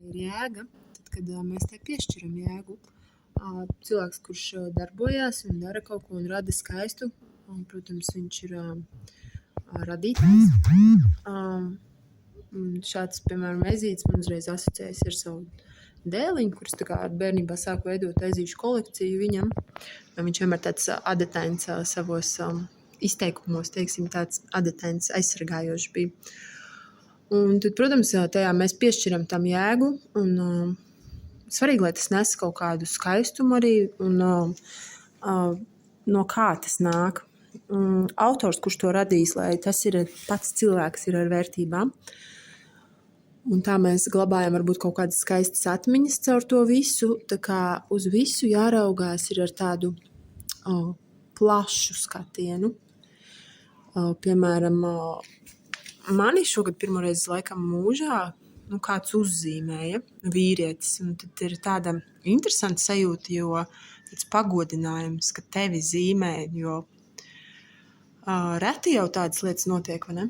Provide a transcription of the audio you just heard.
Ir jēga, tad, kad mēs tai piešķiram jēgu. Cilvēks, kurš darbojās un dara kaut ko un rada skaistu, protams, viņš ir radītājs. Šāds, piemēram, ezītis man uzreiz asociējas ar savu dēliņu, kurš tā kā bērnībā sāka veidot ezīšu kolekciju viņam. Viņš vienmēr tāds adetains savos izteikumos, teiksim, tāds adetains aizsargājošs bija. Un tad, protams, tajā mēs piešķiram tam jēgu, un svarīgi, lai tas nes kaut kādu skaistumu arī, un no kā tas nāk. Autors, kurš to radīs, lai tas ir pats cilvēks, ir ar vērtībām. Un tā mēs glabājam varbūt kaut kādas skaistas atmiņas caur to visu, tā kā uz visu jāraugās ir ar tādu plašu skatienu. Piemēram, mani šogad pirmoreiz laikam mūžā kāds uzzīmēja, vīrietis, un tad ir tāda interesanta sajūta, jo tāds pagodinājums, ka tevi zīmē, jo reti jau tādas lietas notiek, vai ne?